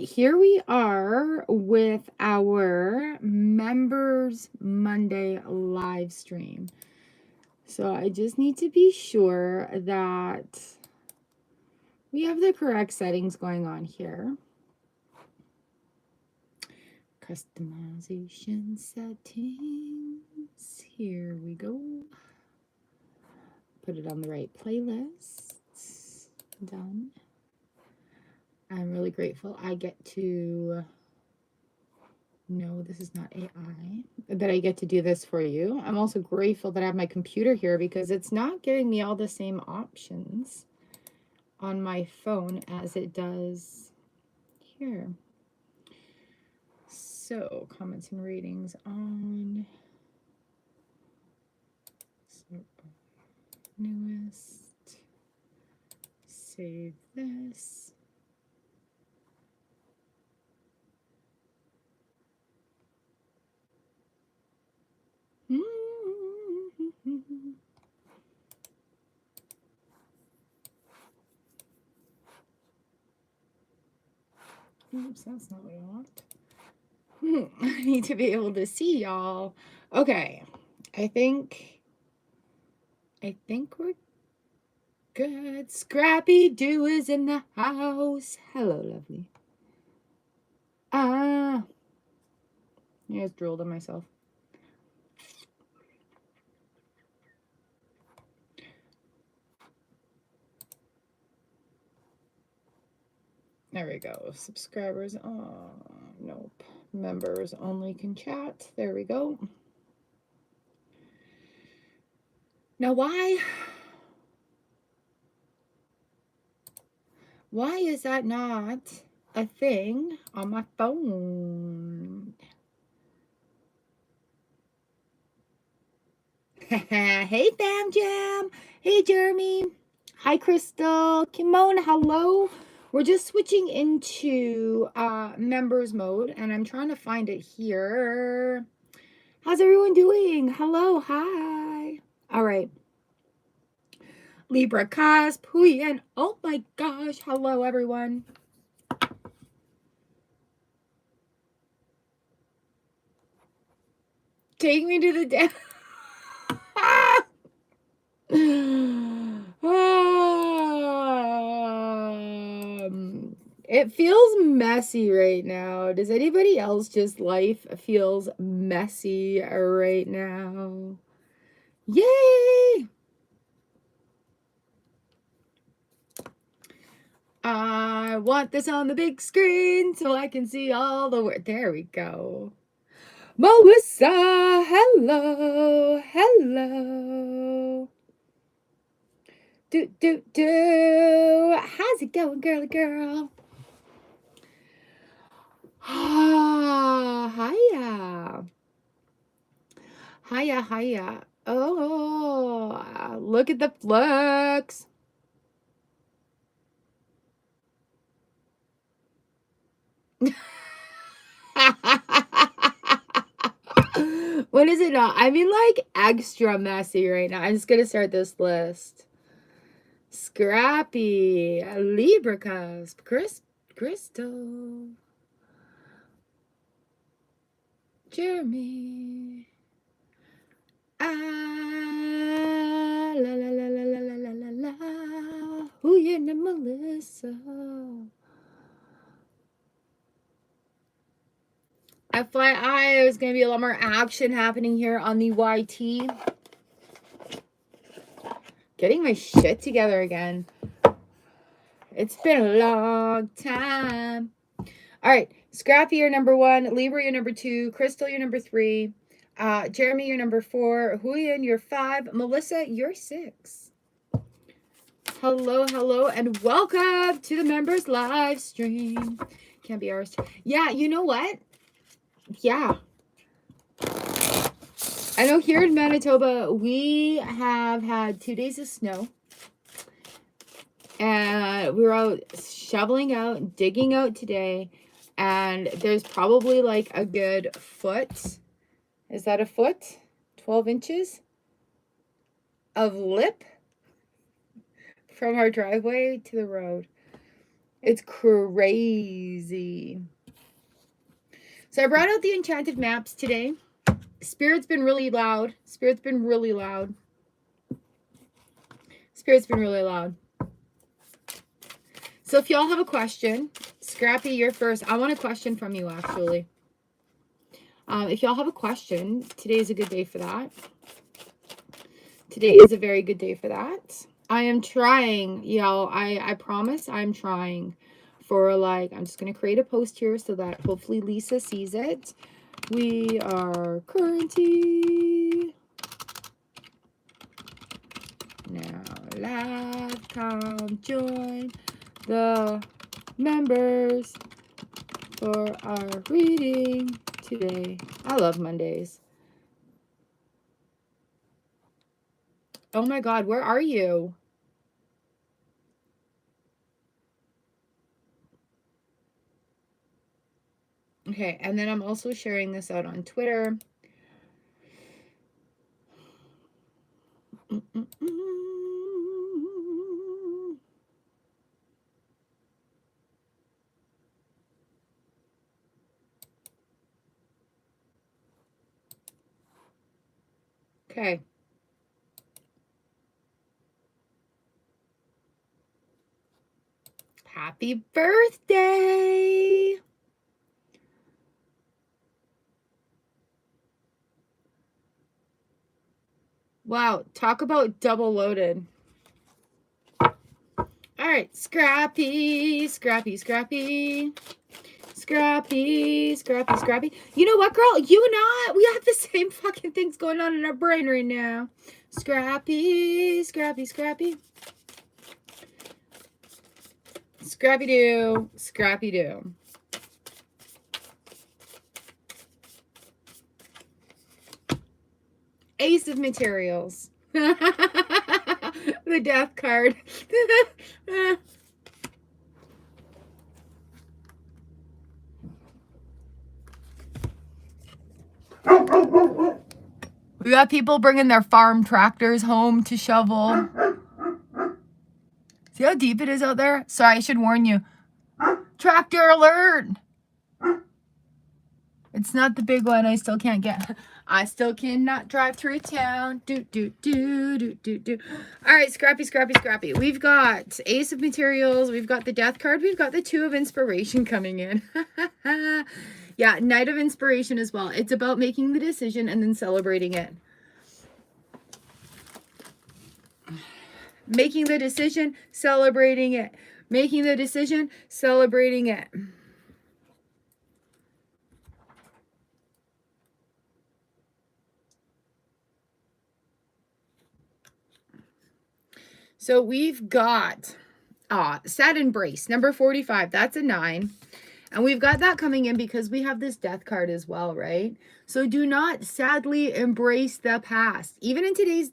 Here we are with our Members Monday live stream. So I just need to be sure that we have the correct settings going on here. Customization settings. Here we go. Put it on the right playlist. Done. I'm really grateful I get to... No, this is not AI, that I get to do this for you. I'm also grateful that I have my computer here because it's not giving me all the same options on my phone as it does here. So, comments and ratings on newest. Save this. Oops, that's not what I want. I need to be able to see y'all. Okay, I think we're good. Scrappy Doo is in the house. Hello, lovely. I just drooled on myself. There we go. Subscribers. Oh, nope. Members only can chat. There we go. Now, why is that not a thing on my phone? Hey, Fam Jam. Hey, Jeremy. Hi, Crystal. Kimona, hello. We're just switching into members mode, and I'm trying to find it here. How's everyone doing? Hello, hi. All right. Libra Cosp, Huyen. Oh my gosh. Hello, everyone. Take me to the death. It feels messy right now. Does anybody else just life feels messy right now? Yay! I want this on the big screen so I can see all the words. There we go. Melissa, hello, hello. How's it going, girly girl? Hiya. Hiya. Oh, look at the flux. What is it now? I mean, like, extra messy right now. I'm just gonna start this list. Scrappy, Libra Cusp, Crystal, Jeremy, la la la la la la la la la, who you know, Melissa. FYI, there's gonna be a lot more action happening here on the YT. Getting my shit together again. It's been a long time. All right, Scrappy, you're number 1. Libra, you're number 2. Crystal, you're number 3. Jeremy, you're number 4. Huyen, you're 5. Melissa, you're 6. Hello, and welcome to the members live stream. Can't be ours. Yeah, you know what? Yeah. I know here in Manitoba, we have had 2 days of snow. And we were out shoveling out, digging out today. And there's probably like a good foot. Is that a foot? 12 inches of lip from our driveway to the road. It's crazy. So I brought out the enchanted maps today. Spirit's been really loud. Spirit's been really loud. Spirit's been really loud. So if y'all have a question, Scrappy, you're first. I want a question from you, actually. If y'all have a question, today is a good day for that. Today is a very good day for that. I am trying, y'all. I promise I'm trying for, like, I'm just going to create a post here so that hopefully Lisa sees it. We are currency. Now live, come join the members for our reading today. I love Mondays. Oh my God, where are you? Okay, and then I'm also sharing this out on Twitter. Okay. Happy birthday! Wow, talk about double loaded. All right, Scrappy, Scrappy, Scrappy. Scrappy, Scrappy, Scrappy. You know what, girl? You and I, we have the same fucking things going on in our brain right now. Scrappy, Scrappy, Scrappy. Scrappy-Doo, Scrappy-Doo. Ace of materials. The death card. We got people bringing their farm tractors home to shovel. See how deep it is out there? Sorry, I should warn you. Tractor alert! It's not the big one. I still can't get. I still cannot drive through town. Do, do, do, do, do, do. All right, Scrappy, Scrappy, Scrappy. We've got Ace of Materials. We've got the Death card. We've got the Two of Inspiration coming in. Yeah, Knight of Inspiration as well. It's about making the decision and then celebrating it. Making the decision, celebrating it. Making the decision, celebrating it. So we've got Sad Embrace, number 45. That's a 9. And we've got that coming in because we have this death card as well, right? So do not sadly embrace the past. Even in today's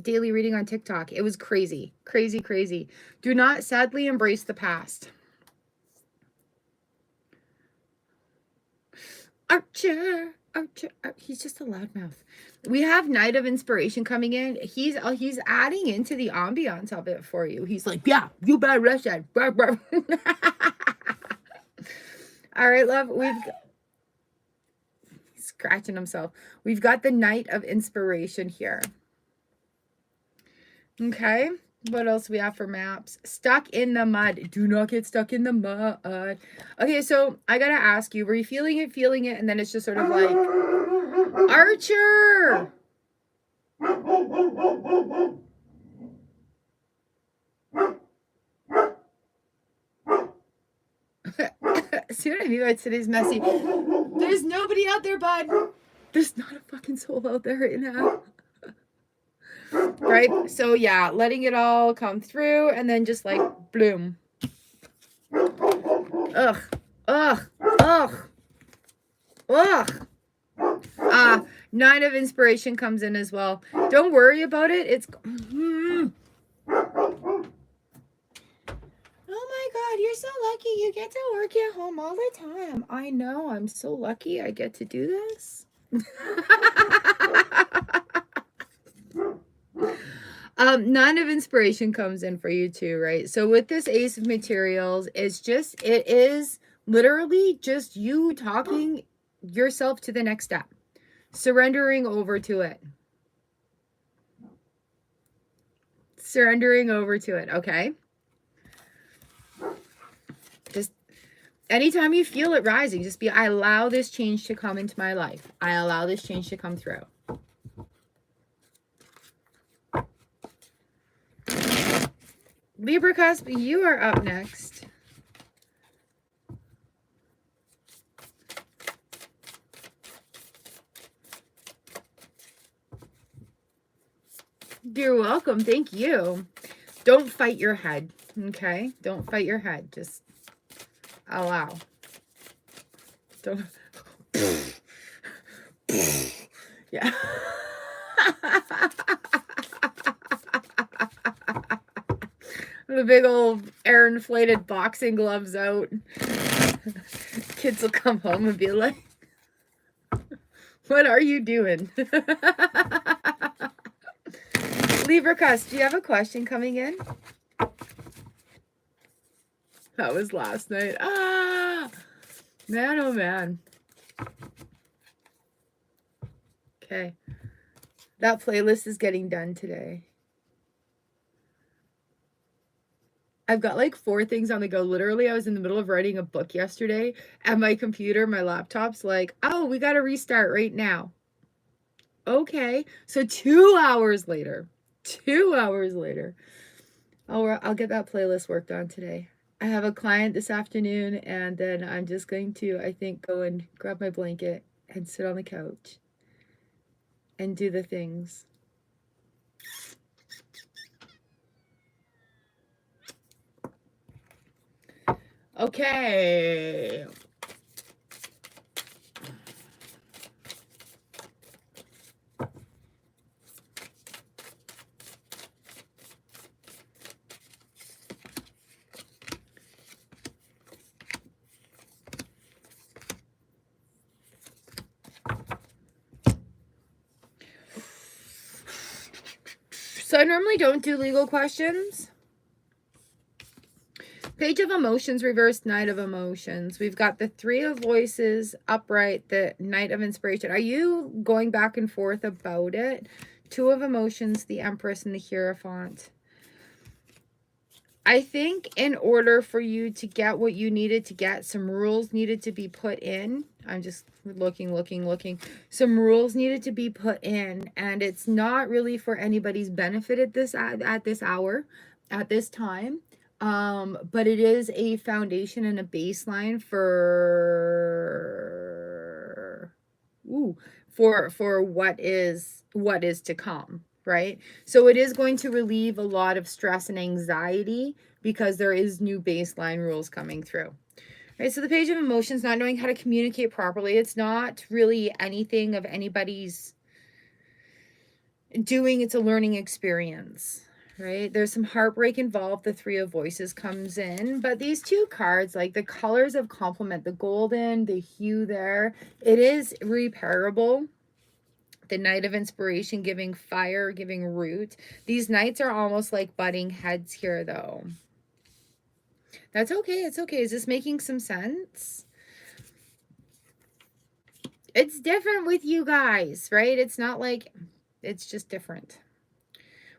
daily reading on TikTok, it was crazy, crazy, crazy. Do not sadly embrace the past. Archer, Archer, he's just a loudmouth. We have Knight of Inspiration coming in. He's adding into the ambiance of it for you. He's like, yeah, you better rush that. All right, love. He's scratching himself. We've got the Knight of Inspiration here. Okay. What else do we have for maps? Stuck in the mud. Do not get stuck in the mud. Okay, so I gotta ask you, were you feeling it, and then it's just sort of like, Archer! See what I mean by today's messy? There's nobody out there, bud. There's not a fucking soul out there right now. Right? So yeah, letting it all come through and then just like bloom. Ugh. Ugh. Ugh. Ugh. 9 of Inspiration comes in as well. Don't worry about it. It's Oh my God, you're so lucky. You get to work at home all the time. I know. I'm so lucky I get to do this. None of inspiration comes in for you too, right? So with this Ace of Materials, it is literally just you talking yourself to the next step, surrendering over to it. Surrendering over to it, okay? Just anytime you feel it rising, just be, I allow this change to come into my life. I allow this change to come through. Libra cusp, you are up next. You're welcome. Thank you. Don't fight your head, okay? Don't fight your head. Just allow. Don't. Yeah. The big old air-inflated boxing gloves out. Kids will come home and be like, what are you doing? Libra cusp, do you have a question coming in? That was last night. Ah, man, oh man. Okay. That playlist is getting done today. I've got like 4 things on the go. Literally, I was in the middle of writing a book yesterday, and my computer, my laptop's like, oh, we got to restart right now. Okay. So 2 hours later, I'll get that playlist worked on today. I have a client this afternoon, and then I'm just going to, I think, go and grab my blanket and sit on the couch and do the things. Okay. So I normally don't do legal questions. Page of Emotions, reversed Knight of Emotions. We've got the 3 of Voices upright, the Knight of Inspiration. Are you going back and forth about it? 2 of Emotions, the Empress, and the Hierophant. I think in order for you to get what you needed to get, some rules needed to be put in. I'm just looking. Some rules needed to be put in, and it's not really for anybody's benefit at this hour, at this time. But it is a foundation and a baseline for what is to come, right? So it is going to relieve a lot of stress and anxiety because there is new baseline rules coming through. Right, so the Page of Emotions, not knowing how to communicate properly. It's not really anything of anybody's doing. It's a learning experience. Right, there's some heartbreak involved. The 3 of Voices comes in, but these 2 cards, like the colors of complement, the golden, the hue there, it is repairable. The Knight of Inspiration giving fire, giving root. These knights are almost like butting heads here, though. That's okay. It's okay. Is this making some sense? It's different with you guys, right? It's not like, it's just different.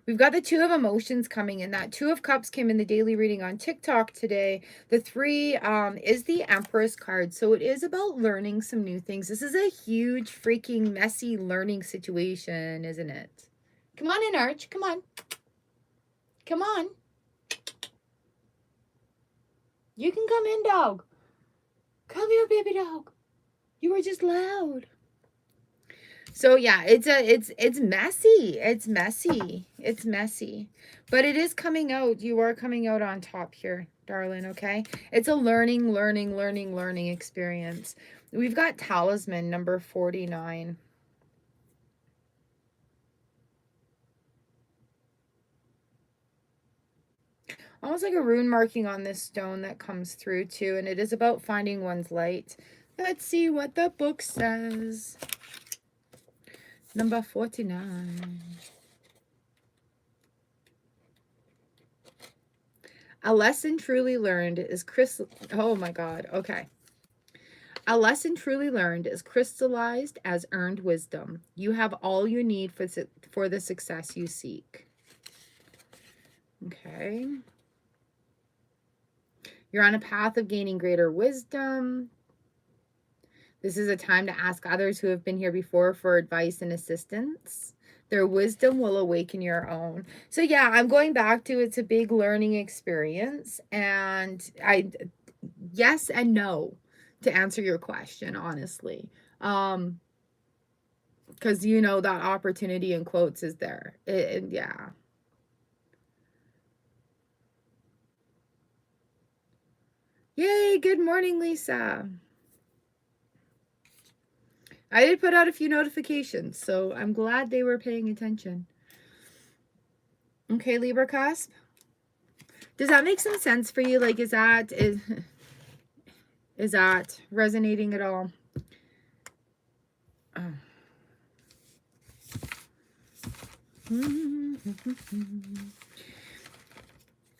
We've got the 2 of Emotions coming in. That 2 of Cups came in the daily reading on TikTok today. The 3 is the Empress card. So it is about learning some new things. This is a huge, freaking, messy learning situation, isn't it? Come on in, Arch. Come on. Come on. You can come in, dog. Come here, baby dog. You were just loud. So yeah, it's messy. It's messy. It's messy. But it is coming out. You are coming out on top here, darling, okay? It's a learning experience. We've got Talisman number 49. Almost like a rune marking on this stone that comes through too, and it is about finding one's light. Let's see what the book says. Number 49. A lesson truly learned is oh my God. Okay. A lesson truly learned is crystallized as earned wisdom. You have all you need for the success you seek. Okay. You're on a path of gaining greater wisdom. This is a time to ask others who have been here before for advice and assistance. Their wisdom will awaken your own. So yeah, I'm going back to it's a big learning experience. And yes and no to answer your question, honestly. Because you know that opportunity in quotes is there. Yeah. Yay, good morning, Lisa. I did put out a few notifications, so I'm glad they were paying attention. Okay, Libra cusp. Does that make some sense for you? Like, is that resonating at all? Oh.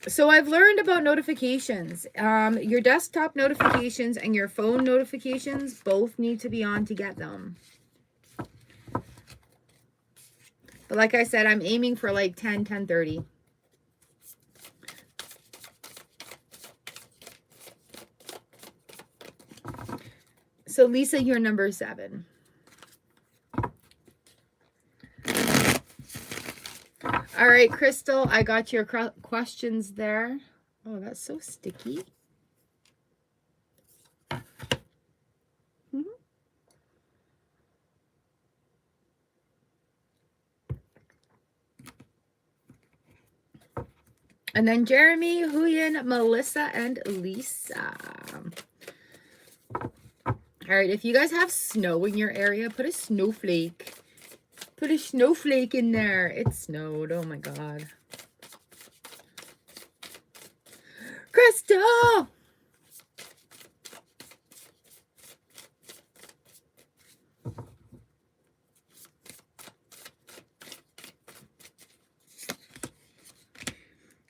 So I've learned about notifications. Your desktop notifications and your phone notifications both need to be on to get them. But like I said, I'm aiming for like 10:30. So Lisa, you're number 7. All right, Crystal, I got your questions there. Oh, that's so sticky. And then Jeremy, Huyen, Melissa, and Lisa. All right, if you guys have snow in your area, put a snowflake. Put a snowflake in there. It snowed. Oh my God. Crystal!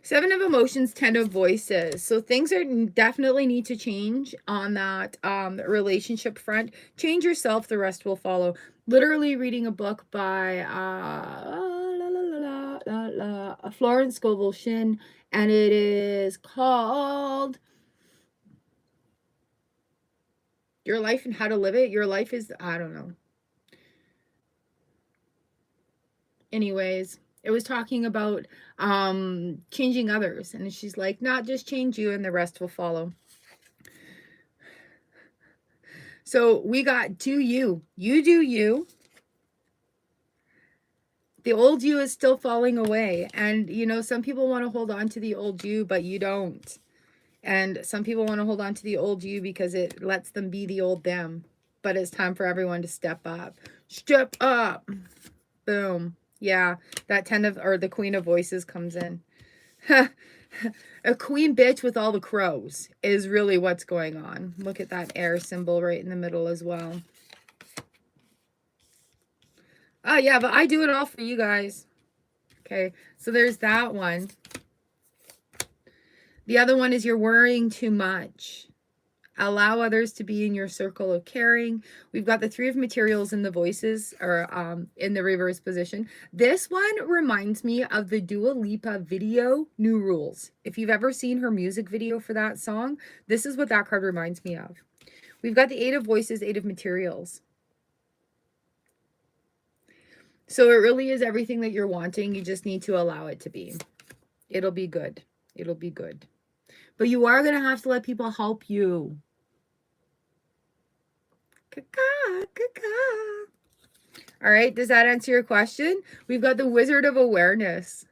7 of emotions, 10 of voices. So things are definitely need to change on that relationship front. Change yourself, the rest will follow. Literally reading a book by Florence Scovel Shinn, and it is called Your Life and How to Live It. Your life is, I don't know. Anyways, it was talking about changing others, and she's like, not just change you and the rest will follow. So we got do you do you. The old you is still falling away, and you know, some people want to hold on to the old you, but you don't. And some people want to hold on to the old you because it lets them be the old them. But it's time for everyone to step up. Step up. Boom. Yeah, that 10 of, or the Queen of Voices comes in. A queen bitch with all the crows is really what's going on. Look at that air symbol right in the middle as well. Oh, yeah, but I do it all for you guys. Okay, so there's that one. The other one is you're worrying too much. Allow others to be in your circle of caring. We've got the 3 of materials in the voices, or in the reverse position. This one reminds me of the Dua Lipa video, New Rules. If you've ever seen her music video for that song, this is what that card reminds me of. We've got the 8 of voices, 8 of materials. So it really is everything that you're wanting. You just need to allow it to be. It'll be good. It'll be good. But you are going to have to let people help you. All right, does that answer your question? We've got the Wizard of Awareness.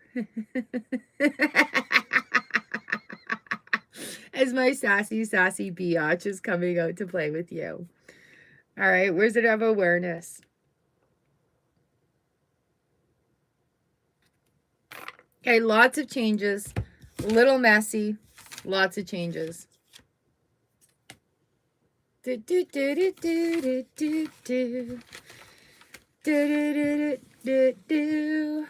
As my sassy biatch is coming out to play with you. All right, Wizard of Awareness. Okay, lots of changes. A little messy. Lots of changes. Do, do, do, do, do, do, do. Do, do, do, do, do.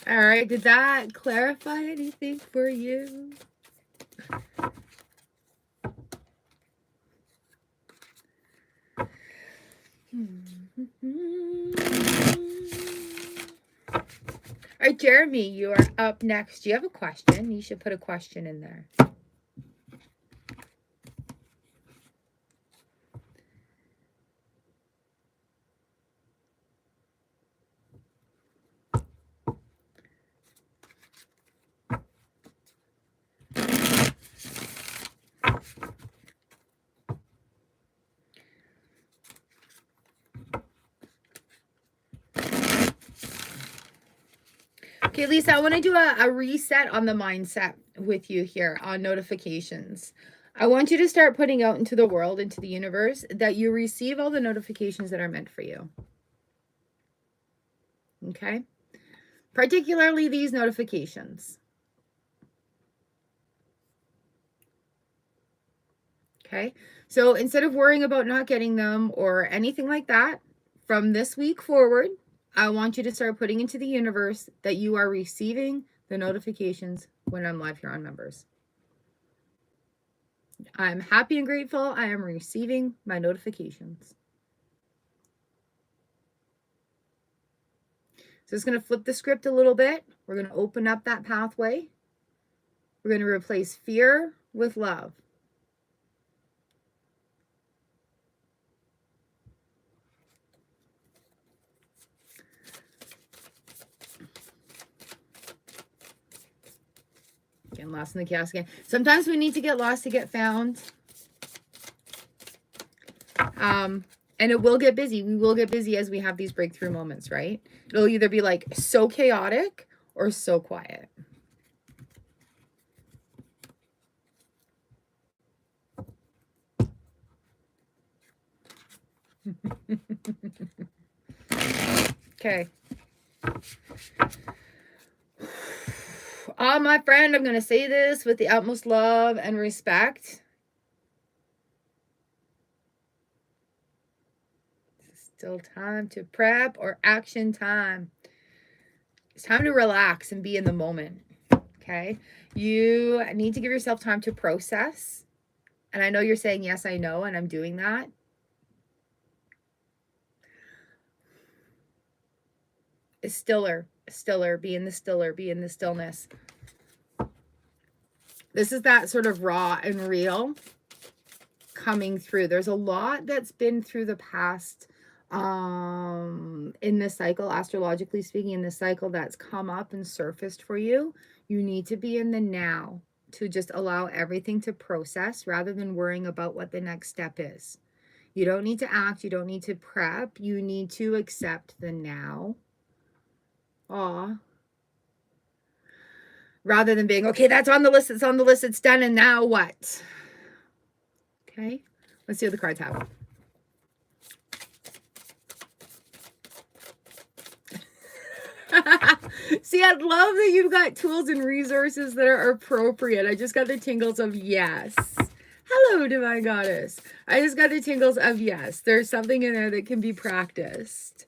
All right, did that clarify anything for you? All right, Jeremy, you are up next. Do you have a question? You should put a question in there. Okay, Lisa, I want to do a reset on the mindset with you here on notifications. I want you to start putting out into the world, into the universe, that you receive all the notifications that are meant for you. Okay? Particularly these notifications. Okay? So instead of worrying about not getting them or anything like that, from this week forward, I want you to start putting into the universe that you are receiving the notifications when I'm live here on Members. I'm happy and grateful. I am receiving my notifications. So it's going to flip the script a little bit. We're going to open up that pathway. We're going to replace fear with love. Getting lost in the chaos again. Sometimes we need to get lost to get found. And it will get busy. We will get busy as we have these breakthrough moments, right? It'll either be like so chaotic or so quiet. Okay. My friend, I'm going to say this with the utmost love and respect. Still time to prep or action time. It's time to relax and be in the moment. Okay. You need to give yourself time to process. And I know you're saying, yes, I know, and I'm doing that. Is stiller, be in the stillness. This is that sort of raw and real coming through. There's a lot that's been through the past in this cycle, astrologically speaking, in this cycle that's come up and surfaced for you. You need to be in the now to just allow everything to process rather than worrying about what the next step is. You don't need to act. You don't need to prep. You need to accept the now. Rather than being, okay, that's on the list, it's on the list, it's done, and now what? Okay, let's see what the cards have. See, I love that you've got tools and resources that are appropriate. I just got the tingles of yes. Hello, Divine Goddess. I just got the tingles of yes. There's something in there that can be practiced.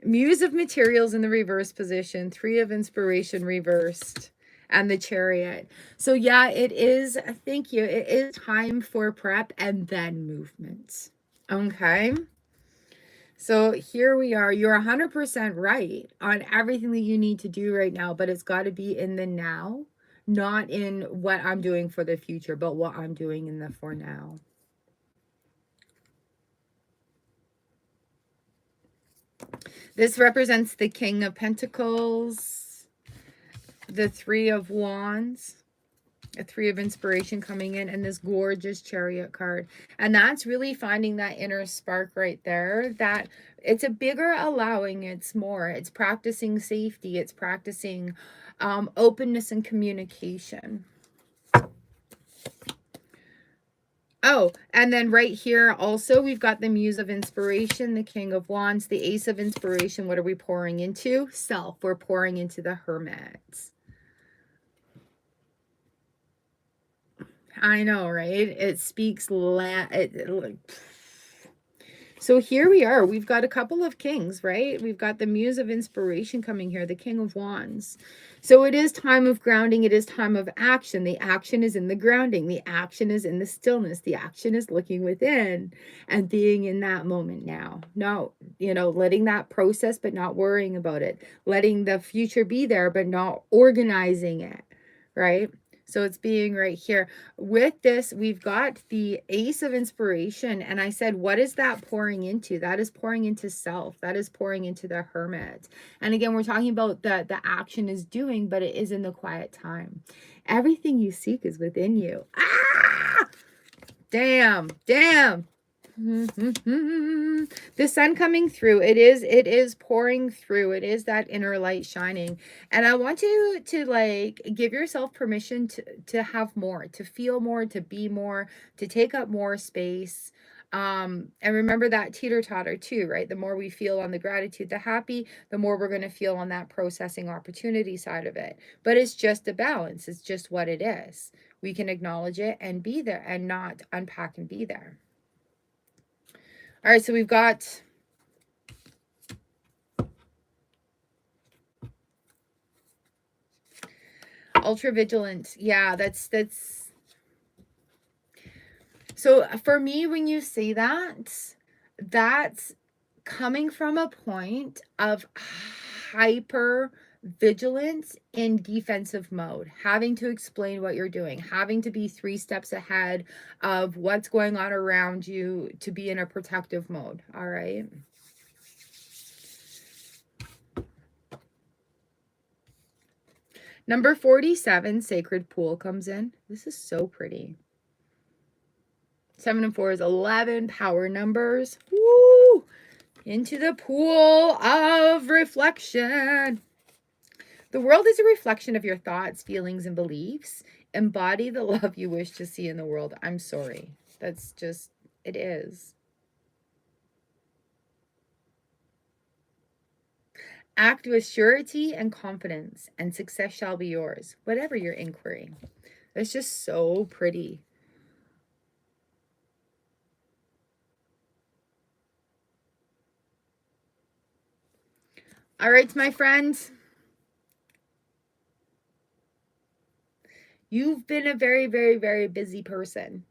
Muse of Materials in the reverse position. 3 of Inspiration reversed. And the Chariot. So yeah, it is, thank you, it is time for prep and then movement. Okay. So here we are. You're 100% right on everything that you need to do right now, but it's got to be in the now, not in what I'm doing for the future, but what I'm doing in the for now. This represents the King of Pentacles, the 3 of Wands, a 3 of Inspiration coming in, and this gorgeous Chariot card. And that's really finding that inner spark right there, that it's a bigger allowing, it's more, it's practicing safety, it's practicing openness and communication. Oh, and then right here also, we've got the Muse of Inspiration, the King of Wands, the Ace of Inspiration. What are we pouring into? Self. We're pouring into the Hermit. I know, right? It speaks So here we are. We've got a couple of kings, right? We've got the muse of inspiration coming here, the King of Wands. So it is time of grounding. It is time of action. The action is in the grounding. The action is in the stillness. The action is looking within and being in that moment now. No, letting that process, but not worrying about it. Letting the future be there, but not organizing it, right? So it's being right here. With this, we've got the Ace of Inspiration. And I said, what is that pouring into? That is pouring into self. That is pouring into the Hermit. And again, we're talking about the action is doing, but it is in the quiet time. Everything you seek is within you. Ah! Damn. The sun coming through, it is pouring through, it is that inner light shining. And I want you to like give yourself permission to have more, to feel more, to be more, to take up more space. And remember that teeter-totter too, right? The more we feel on the gratitude, the happy, the more we're going to feel on that processing opportunity side of it. But it's just a balance. It's just what it is. We can acknowledge it and be there and not unpack and be there. All right, so we've got ultra vigilant. Yeah, that's so for me, when you say that, that's coming from a point of hyper vigilance in defensive mode, having to explain what you're doing, having to be 3 steps ahead of what's going on around you to be in a protective mode. All right. Number 47, Sacred Pool comes in. This is so pretty. 7 and 4 is 11 power numbers. Woo! Into the pool of reflection. The world is a reflection of your thoughts, feelings, and beliefs. Embody the love you wish to see in the world. I'm sorry. That's just, it is. Act with surety and confidence, and success shall be yours, whatever your inquiry. It's just so pretty. All right, my friends. You've been a very, very, very busy person.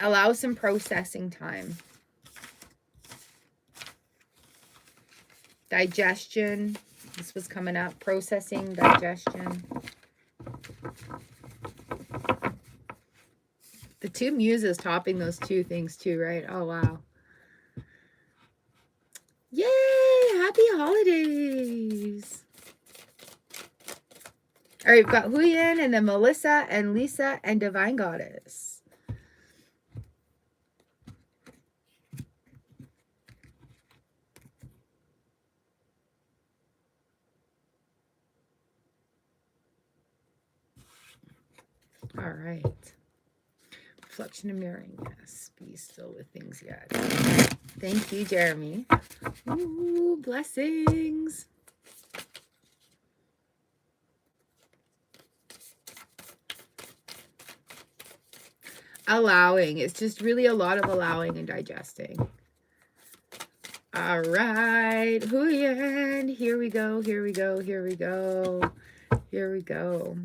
Allow some processing time. Digestion. This was coming up. Processing, digestion. The 2 muses topping those 2 things too, right? Oh, wow. Yay! Happy holidays! All right, we've got Huyen and then Melissa and Lisa and Divine Goddess. All right. Reflection and mirroring. Yes. Be still with things yet. Thank you, Jeremy. Ooh, blessings. Allowing. It's just really a lot of allowing and digesting. All right. Huyen. Here we go. Here we go. Here we go. Here we go.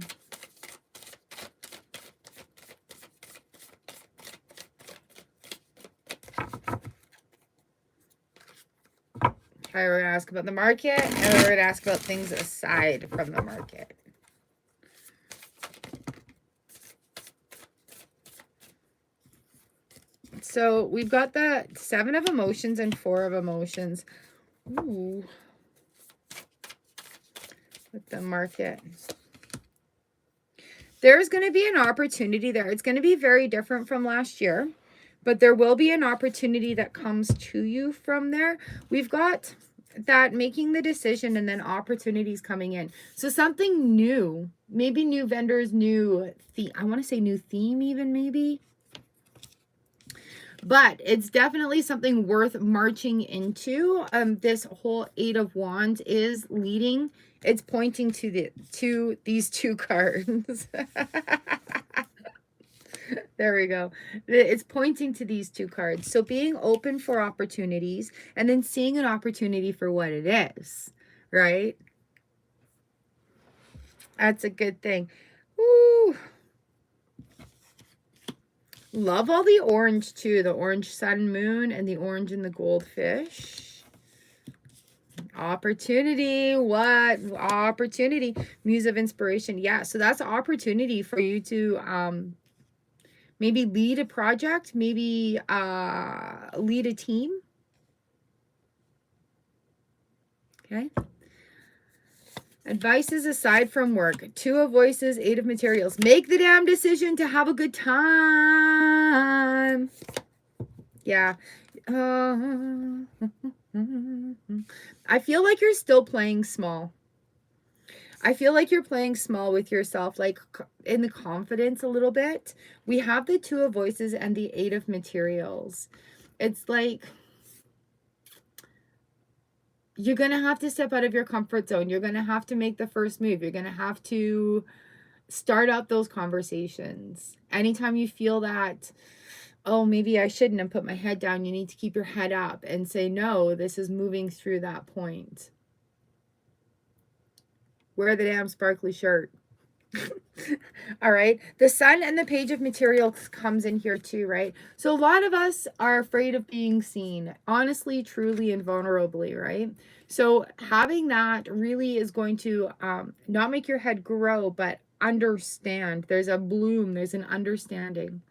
We're going to ask about the market, and we're going to ask about things aside from the market. So we've got the 7 of emotions and 4 of emotions. Ooh. With the market. There's going to be an opportunity there. It's going to be very different from last year, but there will be an opportunity that comes to you from there. We've got that making the decision and then opportunities coming in. So something new, maybe new vendors, new theme. I want to say new theme even maybe. But it's definitely something worth marching into. This whole 8 of Wands is leading. It's pointing to these 2 cards. There we go. It's pointing to these two cards. So being open for opportunities and then seeing an opportunity for what it is, right? That's a good thing. Ooh. Love all the orange too. The orange sun moon and the orange and the goldfish. Opportunity. What? Opportunity. Muse of inspiration. Yeah. So that's opportunity for you to maybe lead a project, maybe lead a team. Okay. Advices aside from work. Two of voices, eight of materials. Make the damn decision to have a good time. Yeah. I feel like you're still playing small. I feel like you're playing small with yourself, like in the confidence a little bit. We have the two of voices and the eight of materials. It's like you're going to have to step out of your comfort zone. You're going to have to make the first move. You're going to have to start up those conversations. Anytime you feel that, oh, maybe I shouldn't have put my head down, you need to keep your head up and say, no, this is moving through that point. Wear the damn sparkly shirt. All right. The sun and the page of materials comes in here too, right? So a lot of us are afraid of being seen, honestly, truly, and vulnerably, right? So having that really is going to not make your head grow, but understand. There's a bloom, there's an understanding.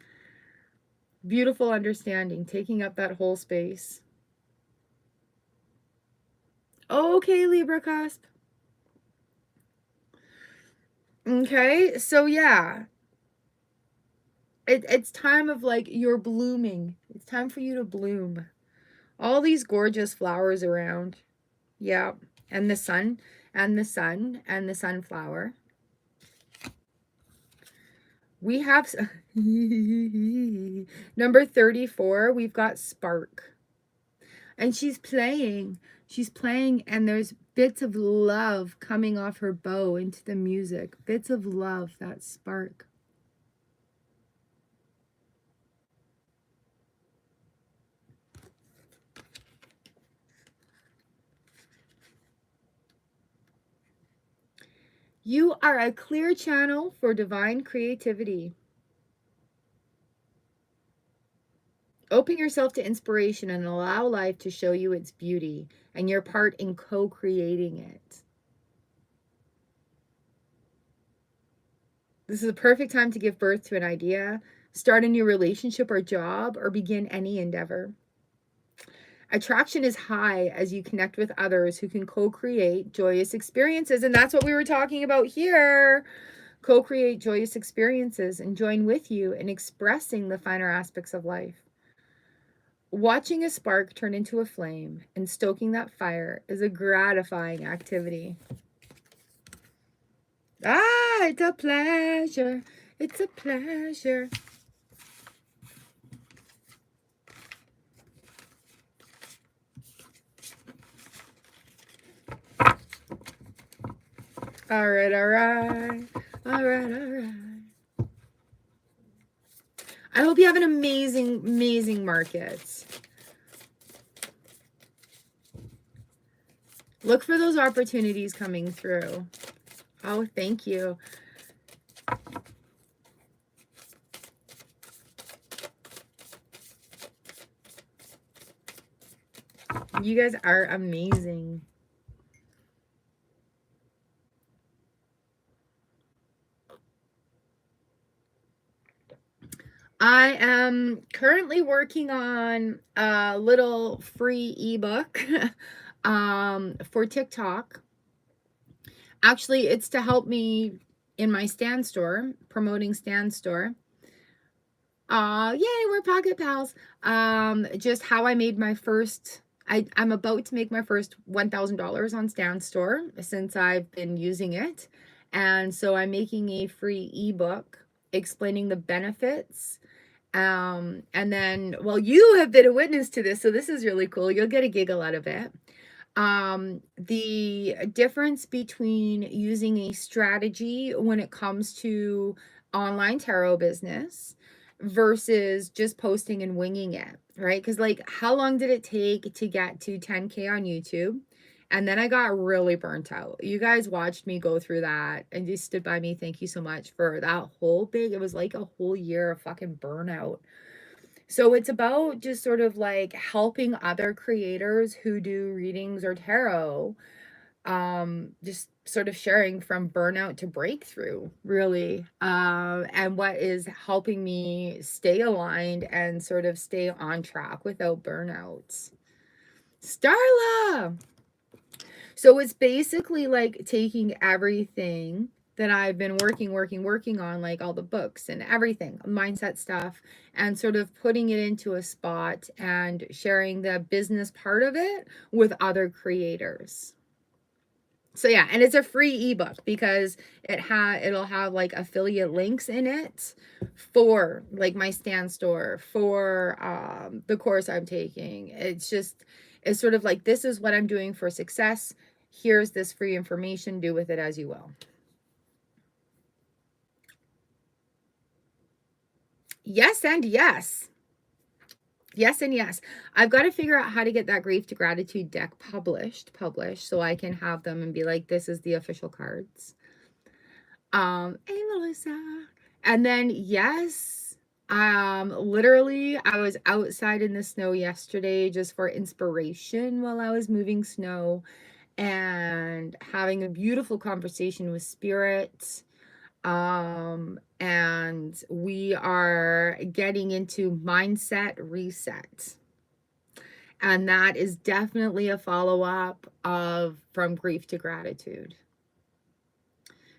Beautiful understanding, taking up that whole space. Okay, Libra cusp. Okay, so yeah, it's time of like you're blooming. It's time for you to bloom. All these gorgeous flowers around. Yeah, and the sun, and the sun, and the sunflower. We have number 34, we've got Spark. And she's playing. She's playing, and there's bits of love coming off her bow into the music. Bits of love, that spark. You are a clear channel for divine creativity. Open yourself to inspiration and allow life to show you its beauty and your part in co-creating it. This is a perfect time to give birth to an idea, start a new relationship or job, or begin any endeavor. Attraction is high as you connect with others who can co-create joyous experiences. And that's what we were talking about here. Co-create joyous experiences and join with you in expressing the finer aspects of life. Watching a spark turn into a flame and stoking that fire is a gratifying activity. Ah, it's a pleasure. It's a pleasure. All right, all right. All right, all right. I hope you have an amazing, amazing market. Look for those opportunities coming through. Oh, thank you. You guys are amazing. I am currently working on a little free ebook for TikTok. Actually, it's to help me in my stand store, promoting stand store. Yay, we're pocket pals. Just how I made my first, I'm about to make my first $1,000 on stand store since I've been using it. And so I'm making a free ebook explaining the benefits. And then, well, you have been a witness to this, so this is really cool. You'll get a giggle out of it. The difference between using a strategy when it comes to online tarot business versus just posting and winging it, right? Because like, how long did it take to get to 10K on YouTube? And then I got really burnt out. You guys watched me go through that and you stood by me. Thank you so much for that whole big, it was like a whole year of fucking burnout. So it's about just sort of like helping other creators who do readings or tarot, just sort of sharing from burnout to breakthrough, really, and what is helping me stay aligned and sort of stay on track without burnouts. Starla! So it's basically like taking everything that I've been working on, like all the books and everything, mindset stuff, and sort of putting it into a spot and sharing the business part of it with other creators. So yeah, and it's a free ebook because it'll have like affiliate links in it for like my Stan store, for the course I'm taking. It's sort of like, this is what I'm doing for success. Here's this free information, do with it as you will. Yes and yes. Yes and yes. I've got to figure out how to get that Grief to Gratitude deck published, so I can have them and be like, this is the official cards. Hey Melissa. And then yes, literally I was outside in the snow yesterday just for inspiration while I was moving snow and having a beautiful conversation with spirit. And we are getting into mindset reset. And that is definitely a follow-up of From Grief to Gratitude.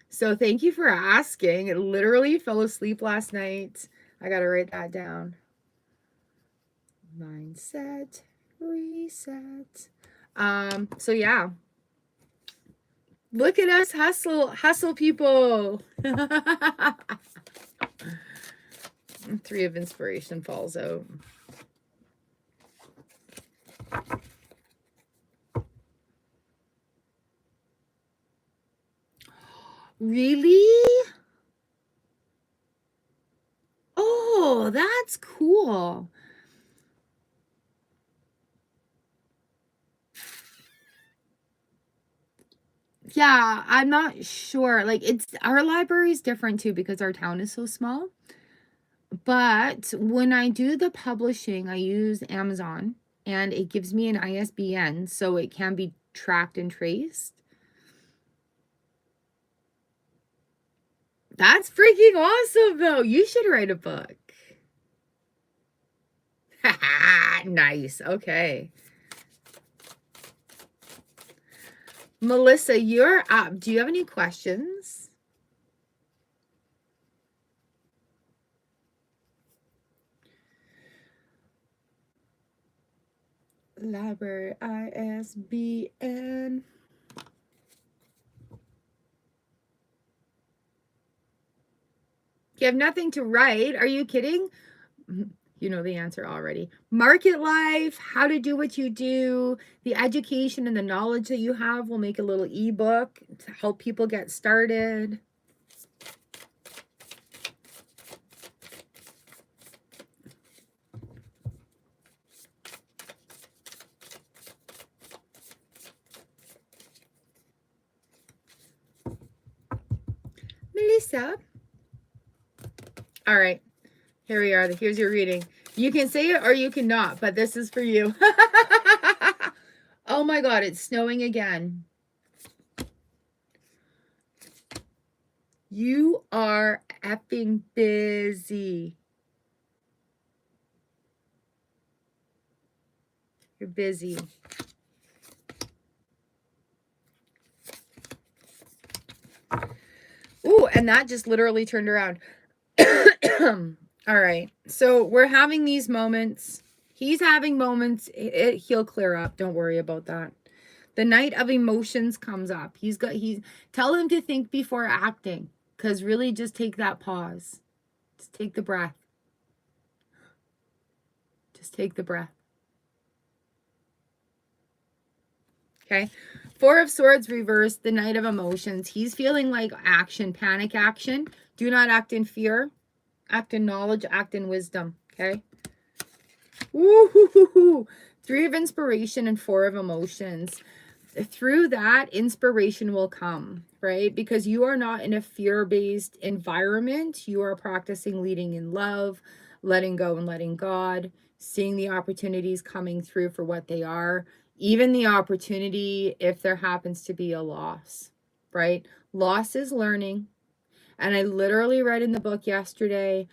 So thank you for asking. I literally fell asleep last night. I got to write that down. Mindset reset. So yeah. Look at us hustle people. 3 of inspiration falls out. Really? Oh, that's cool. Yeah, I'm not sure. Like, our library is different too because our town is so small. But when I do the publishing, I use Amazon and it gives me an ISBN so it can be tracked and traced. That's freaking awesome though. You should write a book. Nice. Okay. Melissa, you're up. Do you have any questions? Library ISBN. You have nothing to write. Are you kidding? You know the answer already. Market life, how to do what you do, the education and the knowledge that you have will make a little ebook to help people get started. Melissa. All right. Here we are. Here's your reading. You can say it or you cannot, but this is for you. Oh my God, it's snowing again. You are effing busy. You're busy. Ooh, and that just literally turned around. All right. So we're having these moments. He's having moments. He'll clear up. Don't worry about that. The Knight of Emotions comes up. Tell him to think before acting. Because really just take that pause. Just take the breath. Just take the breath. Okay. 4 of Swords reversed, the Knight of Emotions. He's feeling like action, panic action. Do not act in fear. Act in knowledge, act in wisdom. Okay. Woo-hoo-hoo-hoo. 3 of inspiration and 4 of emotions. Through that, inspiration will come, right? Because you are not in a fear-based environment. You are practicing leading in love, letting go and letting God, seeing the opportunities coming through for what they are, even the opportunity if there happens to be a loss, right? Loss is learning. And I literally read in the book yesterday,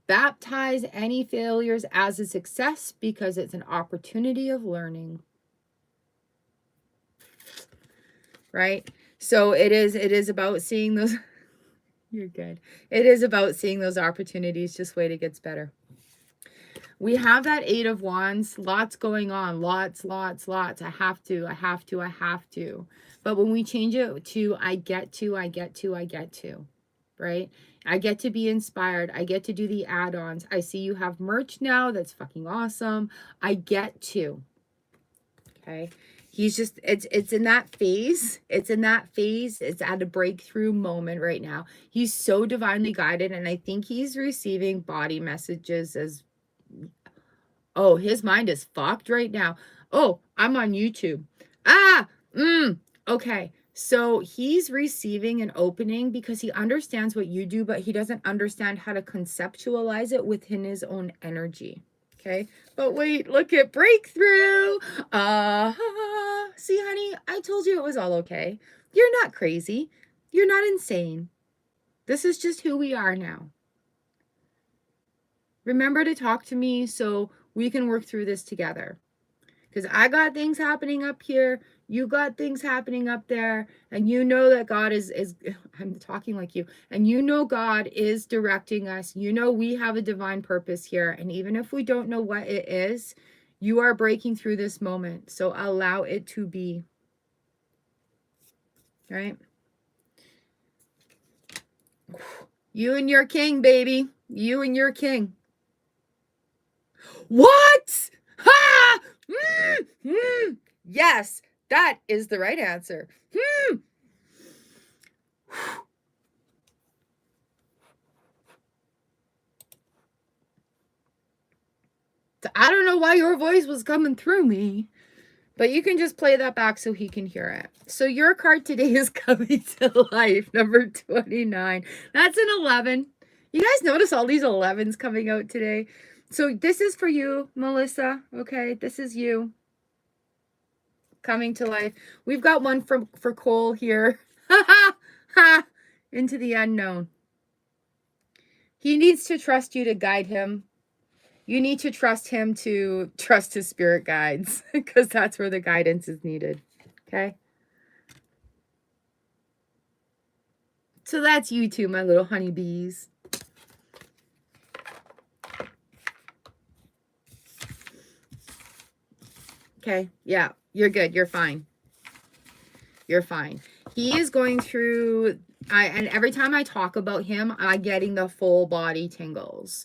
baptize any failures as a success because it's an opportunity of learning. Right? So it is about seeing those. You're good. It is about seeing those opportunities. Just wait, it gets better. We have that 8 of Wands, lots going on, lots. I have to. But when we change it to I get to, right? I get to be inspired. I get to do the add-ons. I see you have merch now. That's fucking awesome. I get to. Okay. He's just, it's in that phase. It's in that phase. It's at a breakthrough moment right now. He's so divinely guided. And I think he's receiving body messages as, oh, his mind is fucked right now. Oh, I'm on YouTube. Okay. So he's receiving an opening because he understands what you do, but he doesn't understand how to conceptualize it within his own energy. Okay. But wait, look at breakthrough. See, honey, I told you it was all okay. You're not crazy. You're not insane. This is just who we are now. Remember to talk to me so we can work through this together. Because I got things happening up here. You got things happening up there. And you know that God is I'm talking like you. And you know God is directing us. You know we have a divine purpose here. And even if we don't know what it is, you are breaking through this moment. So allow it to be. Right? You and your king, baby. You and your king. What? Ha! Yes, that is the right answer. I don't know why your voice was coming through me, but you can just play that back so he can hear it. So your card today is coming to life, number 29. That's an 11. You guys notice all these 11s coming out today? So this is for you, Melissa, okay? This is you coming to life. We've got one for Cole here. Into the unknown. He needs to trust you to guide him. You need to trust him to trust his spirit guides because that's where the guidance is needed. Okay. So that's you two, my little honeybees. Okay. Yeah, you're good. You're fine. You're fine. He is going through, and every time I talk about him, I'm getting the full body tingles.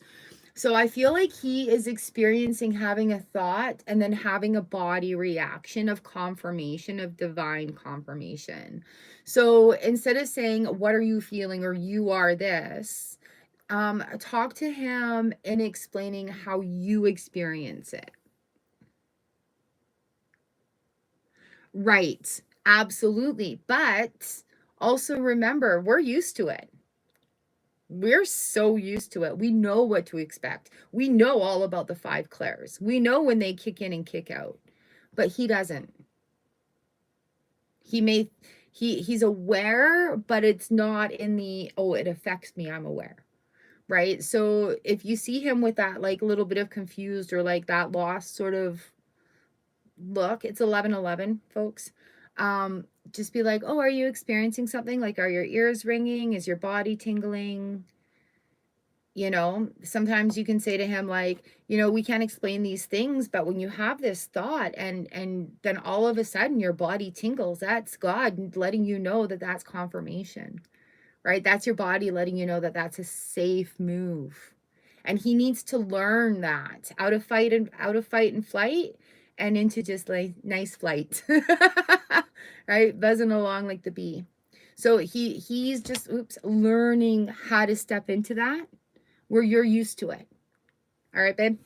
So I feel like he is experiencing having a thought and then having a body reaction of confirmation, of divine confirmation. So instead of saying, what are you feeling? Or you are this, talk to him in explaining how you experience it. Right. Absolutely. But also remember, we're used to it. We're so used to it. We know what to expect. We know all about the 5 clairs. We know when they kick in and kick out. But he doesn't. He's aware, but it's not in the, oh, it affects me, I'm aware. Right? So if you see him with that like little bit of confused or like that lost sort of look, it's 11:11, folks. Just be like, oh, are you experiencing something? Like, are your ears ringing? Is your body tingling? You know, sometimes you can say to him like, you know, we can't explain these things, but when you have this thought and then all of a sudden your body tingles, that's God letting you know that that's confirmation, right? That's your body letting you know that that's a safe move. And he needs to learn that out of fight and flight and into just like nice flight, right? Buzzing along like the bee. So he's just, learning how to step into that where you're used to it. All right, babe?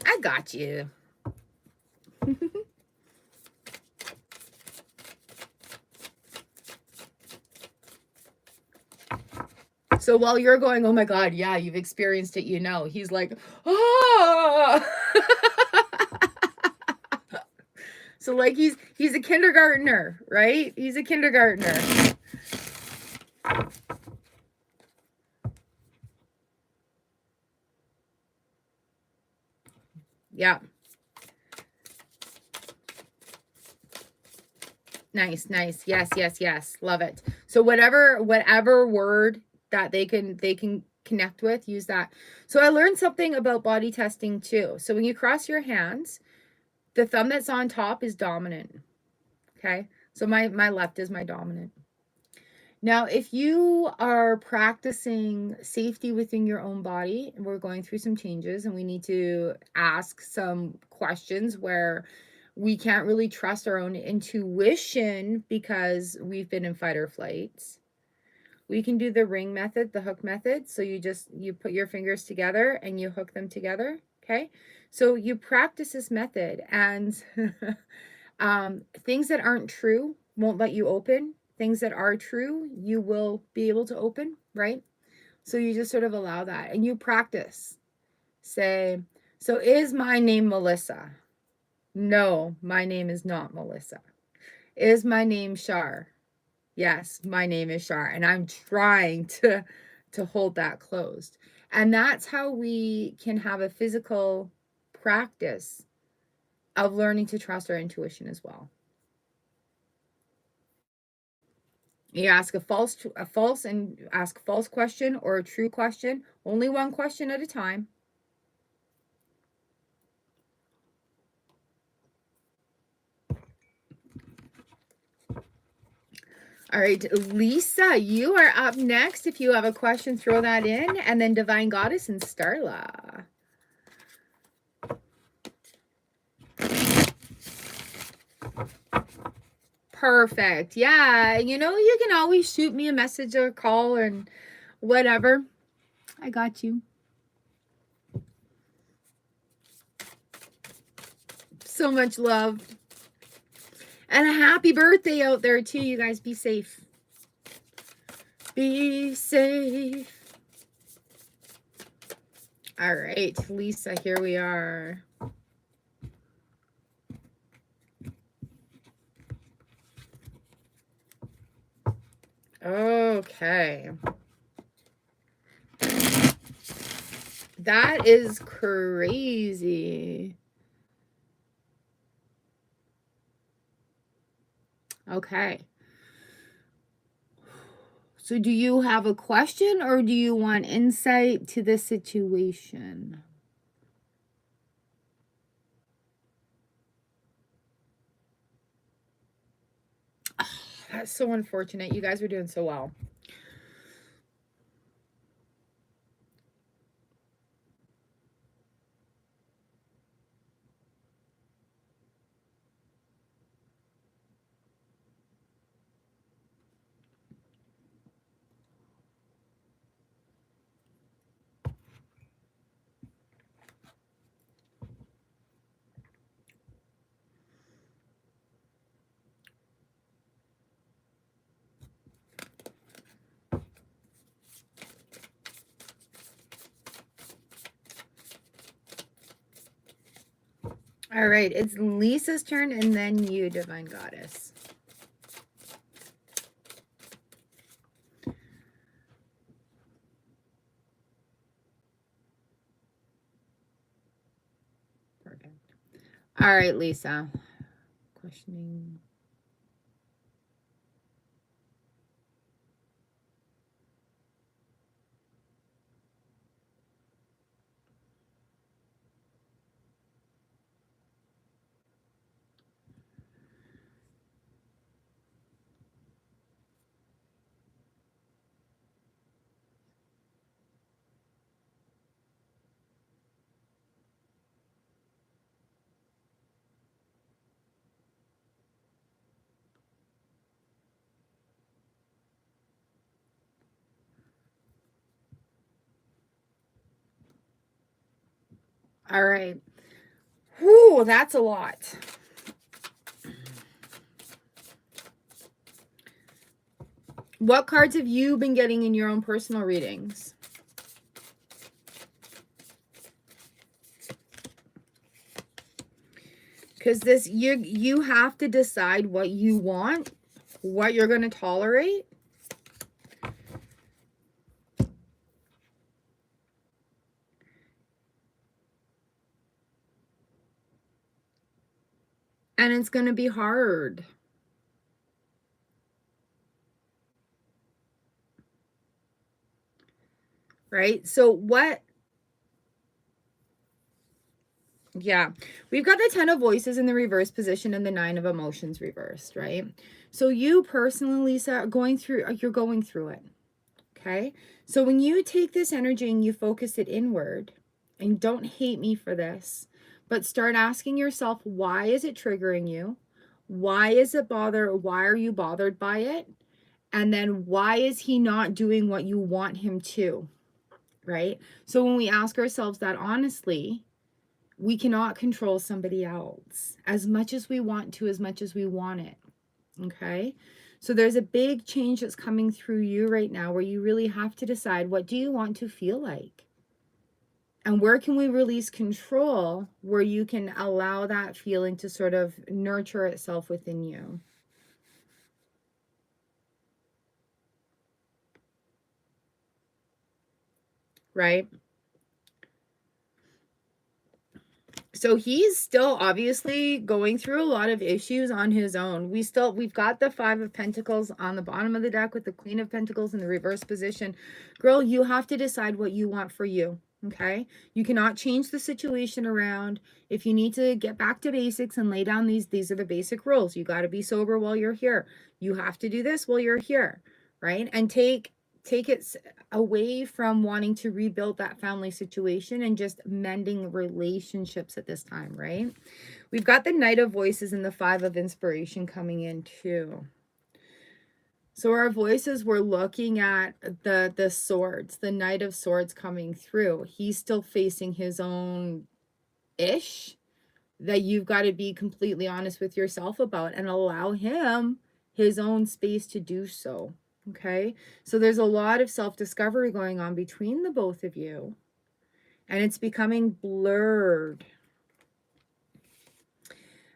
I got you. So while you're going, oh my God, yeah, you've experienced it, you know, he's like, oh. So like he's a kindergartner, right? He's a kindergartner. Yeah. Nice, nice. Yes, yes, yes. Love it. So whatever word that they can connect with, use that. So I learned something about body testing too. So when you cross your hands, the thumb that's on top is dominant. Okay? So my left is my dominant. Now, if you are practicing safety within your own body, and we're going through some changes and we need to ask some questions where we can't really trust our own intuition because we've been in fight or flight. We can do the ring method, the hook method. So you put your fingers together and you hook them together. Okay. So you practice this method, and things that aren't true won't let you open. Things that are true, you will be able to open, right? So you just sort of allow that and you practice. Say, so is my name Melissa? No, my name is not Melissa. Is my name Char? Yes, my name is Char. And I'm trying to hold that closed. And that's how we can have a physical practice of learning to trust our intuition as well. You ask a false question or a true question, only one question at a time. All right, Lisa, you are up next. If you have a question, throw that in, and then Divine Goddess and Starla. Perfect. Yeah, you know, you can always shoot me a message or call and whatever. I got you. So much love. And a happy birthday out there too. You guys be safe. Be safe. All right, Lisa, here we are. Okay. That is crazy. Okay. So do you have a question or do you want insight to the situation? Oh, that's so unfortunate. You guys are doing so well. All right, it's Lisa's turn and then you, Divine Goddess. Perfect. All right, Lisa. Questioning. All right. Whew, that's a lot. What cards have you been getting in your own personal readings? Because this, you have to decide what you want, what you're going to tolerate. And it's going to be hard. Right? So what? Yeah. We've got the 10 of Voices in the reverse position and the 9 of Emotions reversed, right? So you personally, Lisa, are going through, you're going through it. Okay? So when you take this energy and you focus it inward, and don't hate me for this, but start asking yourself, why is it triggering you? Why is it why are you bothered by it? And then why is he not doing what you want him to? Right? So when we ask ourselves that honestly, we cannot control somebody else as much as we want to, as much as we want it. Okay? So there's a big change that's coming through you right now where you really have to decide, what do you want to feel like? And where can we release control where you can allow that feeling to sort of nurture itself within you? Right? So he's still obviously going through a lot of issues on his own. We've got the 5 of Pentacles on the bottom of the deck with the Queen of Pentacles in the reverse position. Girl, you have to decide what you want for you. Okay? You cannot change the situation around. If you need to get back to basics and lay down these are the basic rules. You got to be sober while you're here. You have to do this while you're here, right? And take it away from wanting to rebuild that family situation and just mending relationships at this time, right? We've got the Knight of Voices and the 5 of Inspiration coming in too. So our voices, we're looking at the swords, the Knight of Swords coming through. He's still facing his own ish that you've got to be completely honest with yourself about and allow him his own space to do so. Okay, so there's a lot of self-discovery going on between the both of you, and it's becoming blurred.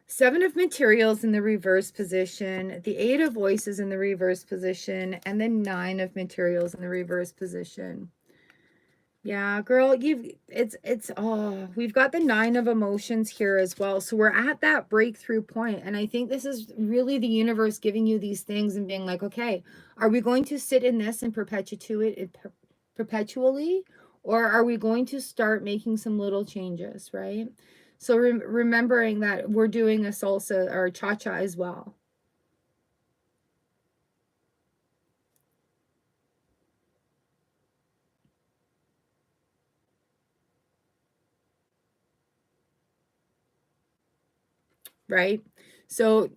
7 of Materials in the reverse position, the 8 of Voices in the reverse position, and the 9 of Materials in the reverse position. Yeah, girl, we've got the 9 of Emotions here as well. So we're at that breakthrough point. And I think this is really the universe giving you these things and being like, okay, are we going to sit in this and perpetuate it perpetually? Or are we going to start making some little changes, right? So remembering that we're doing a salsa or cha-cha as well. Right? So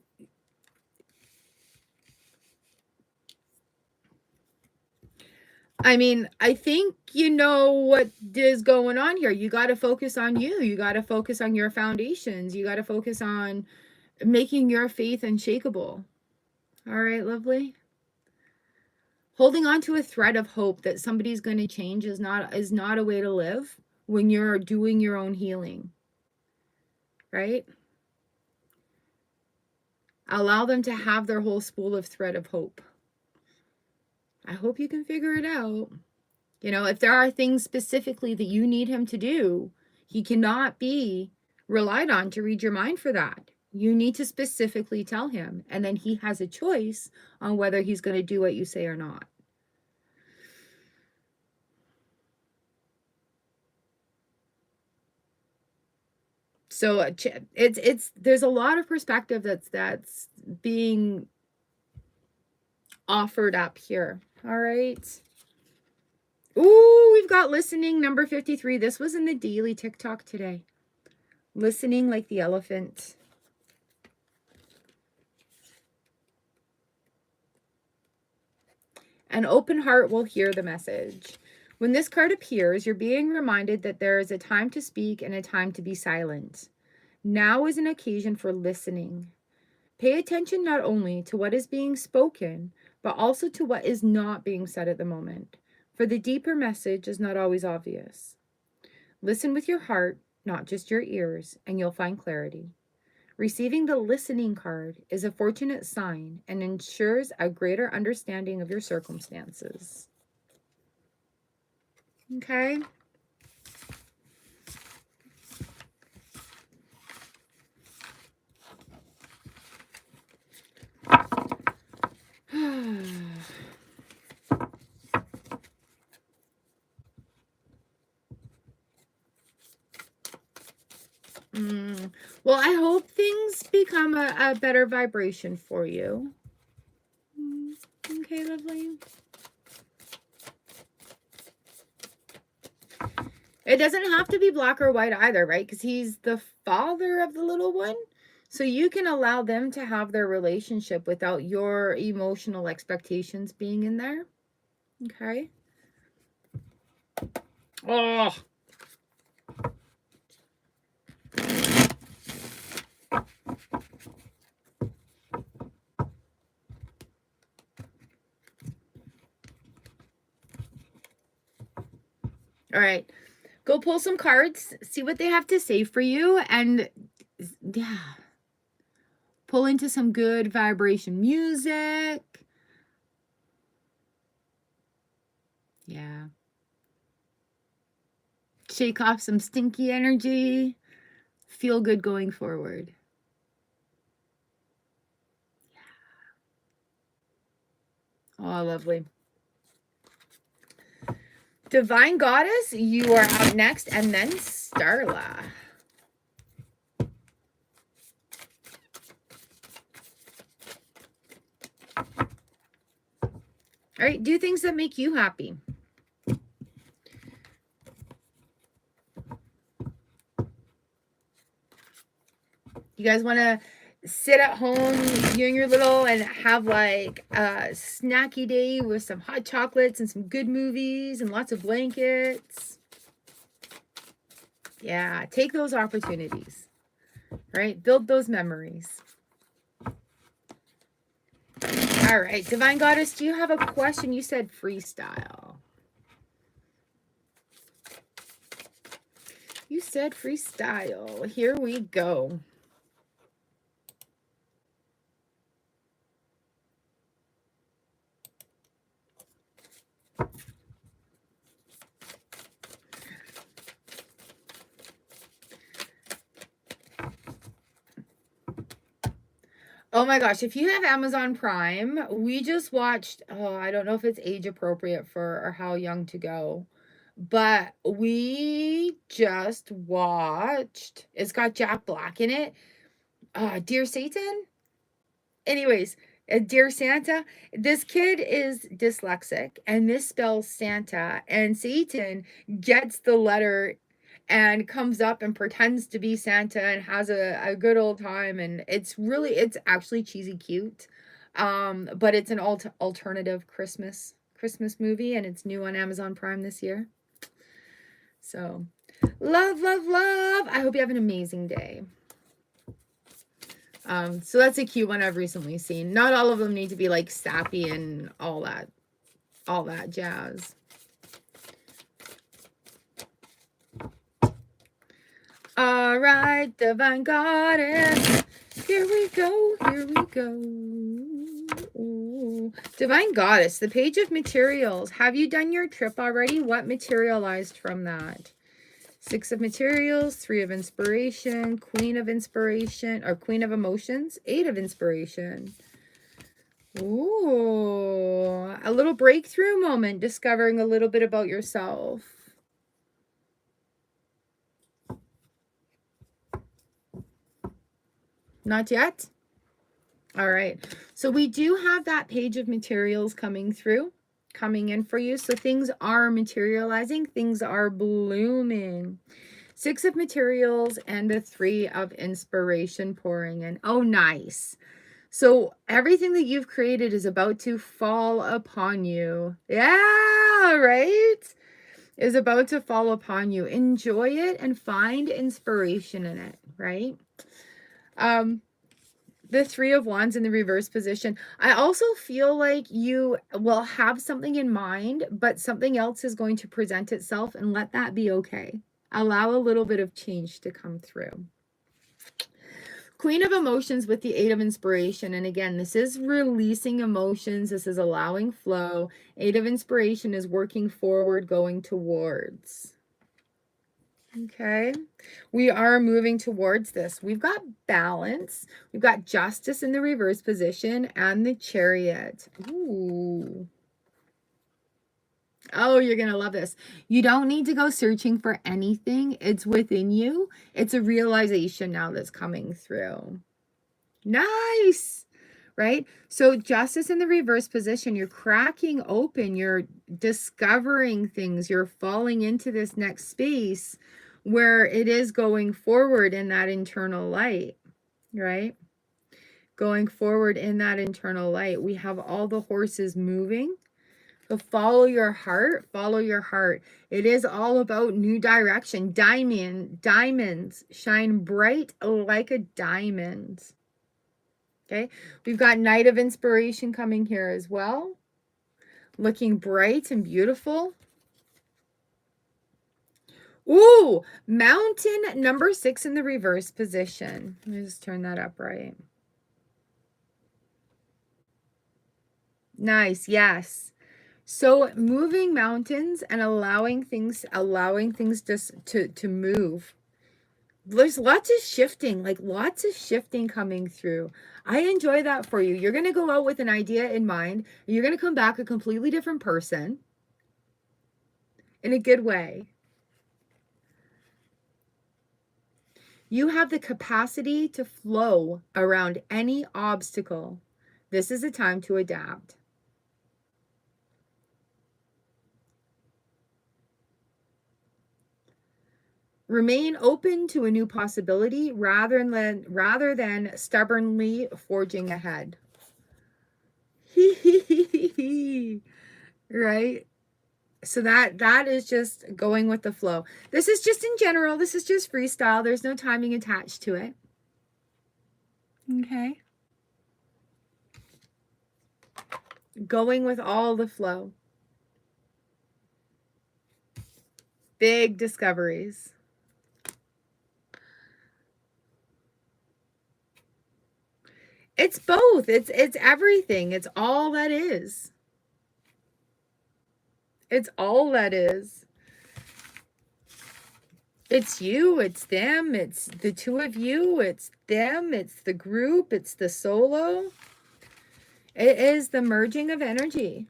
I mean, I think you know what is going on here. You got to focus on you. You got to focus on your foundations. You got to focus on making your faith unshakable. All right, lovely. Holding on to a thread of hope that somebody's going to change is not a way to live when you're doing your own healing. Right? Allow them to have their whole spool of thread of hope. I hope you can figure it out. You know, if there are things specifically that you need him to do, he cannot be relied on to read your mind for that. You need to specifically tell him, and then he has a choice on whether he's going to do what you say or not. So it's there's a lot of perspective that's being offered up here. All right. Ooh, we've got listening number 53. This was in the daily TikTok today. Listening like the elephant. An open heart will hear the message. When this card appears, you're being reminded that there is a time to speak and a time to be silent. Now is an occasion for listening. Pay attention not only to what is being spoken, but also to what is not being said at the moment, for the deeper message is not always obvious. Listen with your heart, not just your ears, and you'll find clarity. Receiving the listening card is a fortunate sign and ensures a greater understanding of your circumstances. Okay? Well, I hope things become a better vibration for you. Okay, lovely. It doesn't have to be black or white either, right? Because he's the father of the little one. So you can allow them to have their relationship without your emotional expectations being in there. Okay. Oh. All right. Go pull some cards, see what they have to say for you, and yeah, pull into some good vibration music. Yeah. Shake off some stinky energy. Feel good going forward. Yeah. Oh, lovely. Divine Goddess, you are up next, and then Starla. All right, do things that make you happy. You guys want to sit at home, you and your little, and have like a snacky day with some hot chocolates and some good movies and lots of blankets. Yeah, take those opportunities, right? Build those memories. All right, Divine Goddess, do you have a question? You said freestyle. You said freestyle. Here we go. Oh my gosh, if you have Amazon Prime, we just watched, oh, I don't know if it's age appropriate for or how young to go, but we just watched, it's got Jack Black in it. Dear Satan? Anyways, Dear Santa, this kid is dyslexic and misspells Santa, and Satan gets the letter and comes up and pretends to be Santa and has a good old time, and it's actually cheesy cute. But it's an alternative Christmas movie, and it's new on Amazon Prime this year. So love, love, love. I hope you have an amazing day. So that's a cute one I've recently seen. Not all of them need to be like sappy and all that jazz. All right, Divine Goddess. Here we go. Here we go. Ooh. Divine Goddess, the page of materials. Have you done your trip already? What materialized from that? 6 of materials, 3 of inspiration, Queen of inspiration, or Queen of emotions, 8 of inspiration. Ooh, a little breakthrough moment, discovering a little bit about yourself. Not yet? All right. So we do have that page of materials coming in for you. So things are materializing. Things are blooming. 6 of materials and the 3 of inspiration pouring in. Oh, nice. So everything that you've created is about to fall upon you. Yeah, right? is about to fall upon you. Enjoy it and find inspiration in it, right? The Three of Wands in the reverse position. I also feel like you will have something in mind, but something else is going to present itself, and let that be okay. Allow a little bit of change to come through. Queen of Emotions with the Eight of Inspiration. And again, this is releasing emotions. This is allowing flow. Eight of Inspiration is working forward, going towards. Okay, we are moving towards this. We've got balance. We've got Justice in the reverse position and the Chariot. Ooh. Oh, you're going to love this. You don't need to go searching for anything. It's within you. It's a realization now that's coming through. Nice. Right? So Justice in the reverse position, you're cracking open, you're discovering things, you're falling into this next space where it is going forward in that internal light, right? Going forward in that internal light. We have all the horses moving. So follow your heart, follow your heart. It is all about new direction. Diamonds shine bright like a diamond. Okay, we've got Knight of Inspiration coming here as well. Looking bright and beautiful. Ooh, Mountain number 6 in the reverse position. Let me just turn that up right. Nice, yes. So moving mountains and allowing things just to move. There's lots of shifting, like lots of shifting coming through. I enjoy that for you. You're going to go out with an idea in mind. And you're going to come back a completely different person in a good way. You have the capacity to flow around any obstacle. This is a time to adapt. Remain open to a new possibility rather than stubbornly forging ahead. Right? So that is just going with the flow. This is just in general. This is just freestyle. There's no timing attached to it. Okay. Going with all the flow. Big discoveries. It's both. It's everything. It's all that is. It's all that is. It's you, it's them, it's the two of you, it's them, it's the group, it's the solo. It is the merging of energy.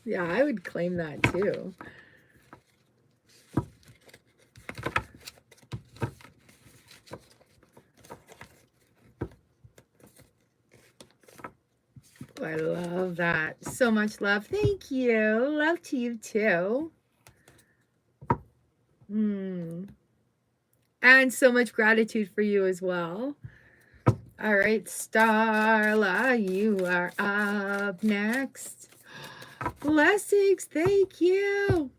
Yeah, I would claim that too. Oh, I love that. So much love. Thank you. Love to you too. And so much gratitude for you as well. All right, Starla, you are up next. Blessings, thank you.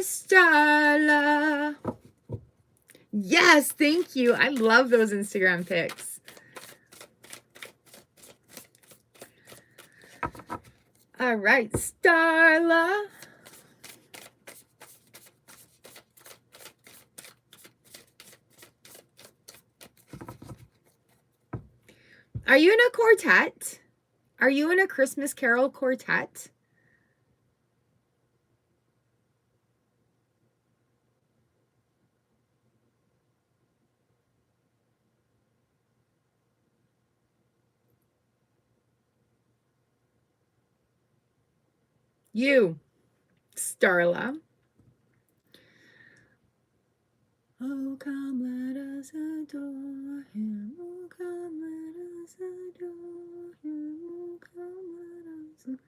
Starla. Yes, thank you. I love those Instagram pics. All right, Starla. Are you in a quartet? Are you in a Christmas Carol quartet? You, Starla. Oh, come let us adore him. Oh, come let us adore him. Oh, come let us.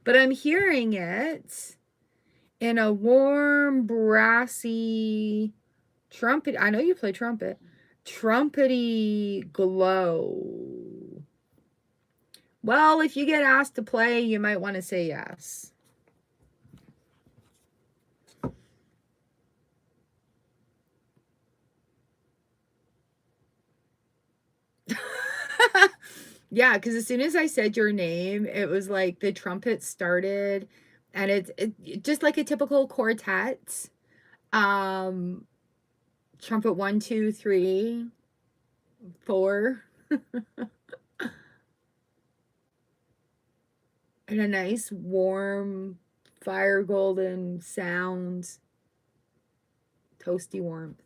But I'm hearing it in a warm, brassy trumpet. I know you play trumpet. Trumpety glow. Well, if you get asked to play, you might want to say yes. Yeah, because as soon as I said your name, it was like the trumpet started, and it's just like a typical quartet. Trumpet 1, 2, 3, 4. And a nice warm fire golden sound, toasty warmth.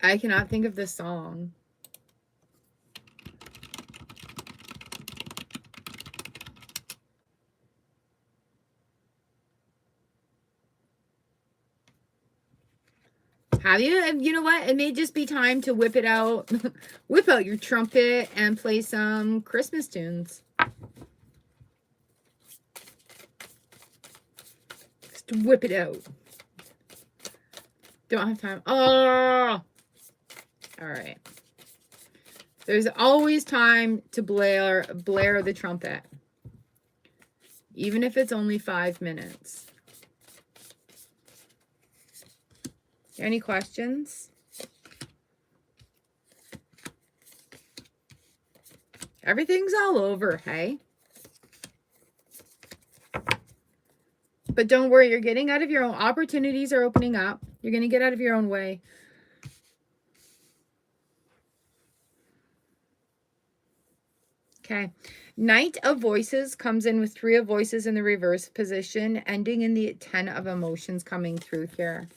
I cannot think of the song. Have you? You know what? It may just be time to whip it out. Whip out your trumpet and play some Christmas tunes. Just whip it out. Don't have time. Oh! All right. There's always time to blare the trumpet. Even if it's only 5 minutes. Any questions? Everything's all over, hey? But don't worry, you're getting out of your own. Opportunities are opening up. You're going to get out of your own way. Okay. Knight of Voices comes in with 3 of Voices in the reverse position, ending in the 10 of Emotions coming through here.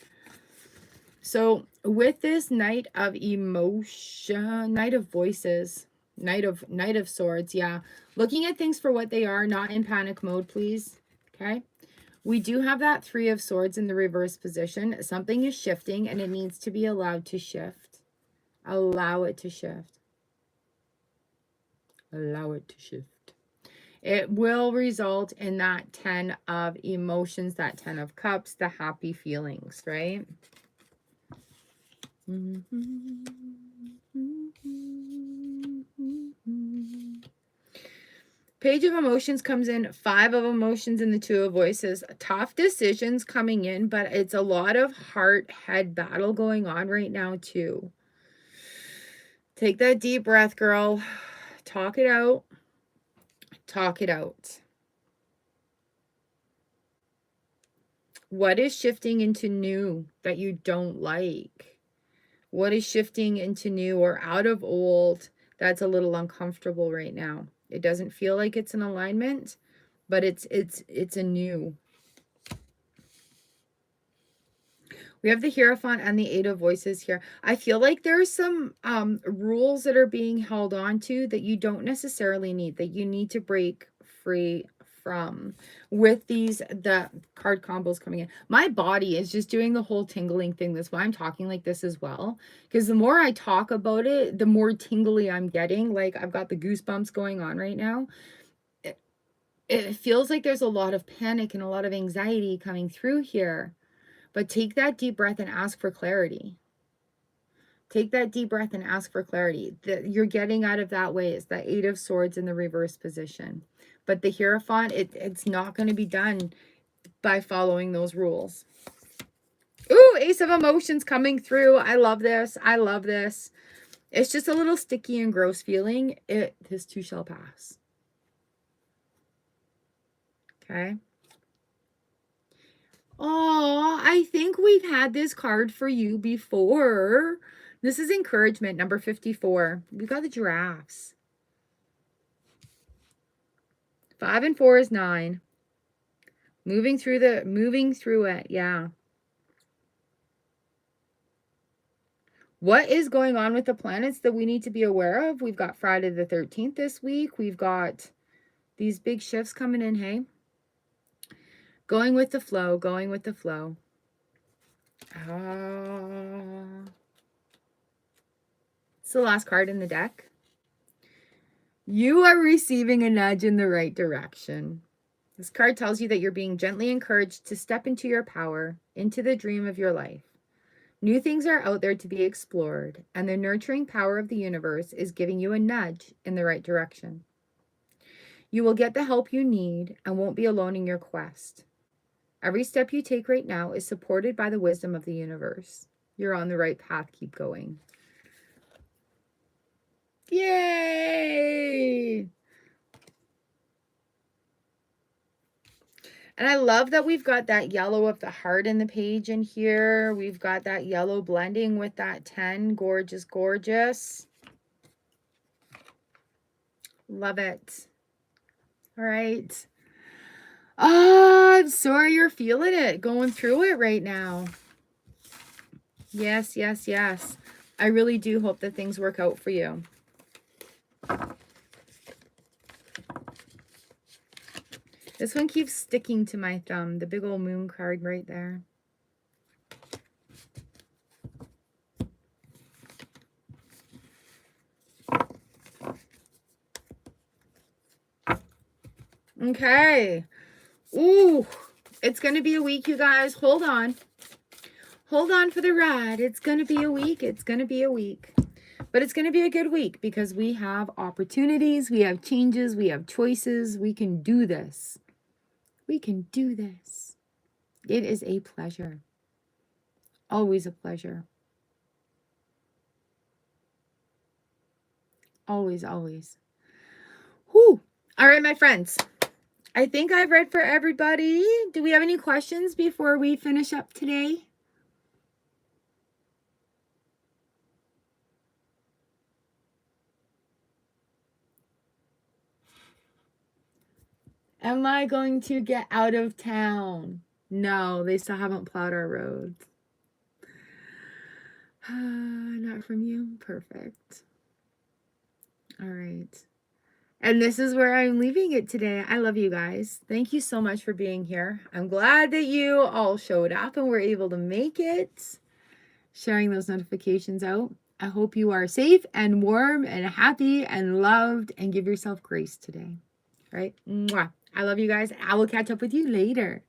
So with this Knight of Emotion, Knight of Voices, Knight of Swords, yeah. Looking at things for what they are, not in panic mode, please. Okay. We do have that 3 of Swords in the reverse position. Something is shifting and it needs to be allowed to shift. Allow it to shift. Allow it to shift. It will result in that 10 of Emotions, that 10 of Cups, the happy feelings, right? Page of Emotions comes in, 5 of Emotions and the 2 of Voices. Tough decisions coming in, but it's a lot of heart-head battle going on right now too. Take that deep breath, girl. Talk it out. Talk it out. What is shifting into new that you don't like? What is shifting into new or out of old that's a little uncomfortable right now? It doesn't feel like it's an alignment, but it's a new. We have the Hierophant and the 8 of Voices here. I feel like there's some rules that are being held on to that you don't necessarily need, that you need to break free from with the card combos coming in. My body is just doing the whole tingling thing. That's why I'm talking like this as well. Because the more I talk about it, the more tingly I'm getting. Like I've got the goosebumps going on right now. It feels like there's a lot of panic and a lot of anxiety coming through here. But take that deep breath and ask for clarity. Take that deep breath and ask for clarity. That you're getting out of that way is the 8 of Swords in the reverse position. But the Hierophant, it's not going to be done by following those rules. Ooh, Ace of Emotions coming through. I love this. I love this. It's just a little sticky and gross feeling. This too shall pass. Okay. Oh, I think we've had this card for you before. This is encouragement, number 54. We've got the giraffes. 5 and 4 is 9. Moving through it, yeah. What is going on with the planets that we need to be aware of? We've got Friday the 13th this week. We've got these big shifts coming in, hey? Going with the flow, going with the flow. It's the last card in the deck. You are receiving a nudge in the right direction. This card tells you that you're being gently encouraged to step into your power, into the dream of your life. New things are out there to be explored, and the nurturing power of the universe is giving you a nudge in the right direction. You will get the help you need and won't be alone in your quest. Every step you take right now is supported by the wisdom of the universe. You're on the right path. Keep going. Yay! And I love that we've got that yellow of the heart in the page in here. We've got that yellow blending with that 10. Gorgeous, gorgeous. Love it. All right. I'm sorry you're feeling it, going through it right now. Yes, yes, yes. I really do hope that things work out for you. This one keeps sticking to my thumb, the big old moon card right there. Okay. Ooh, it's going to be a week, you guys. Hold on. Hold on for the ride. It's going to be a week. It's going to be a week. But it's going to be a good week because we have opportunities, we have changes, we have choices. We can do this. We can do this. It is a pleasure. Always a pleasure. Always, always. Whew. All right, my friends. I think I've read for everybody. Do we have any questions before we finish up today? Am I going to get out of town? No, they still haven't plowed our roads. Not from you? Perfect. All right. And this is where I'm leaving it today. I love you guys. Thank you so much for being here. I'm glad that you all showed up and were able to make it. Sharing those notifications out. I hope you are safe and warm and happy and loved, and give yourself grace today. All right? Mwah. I love you guys. I will catch up with you later.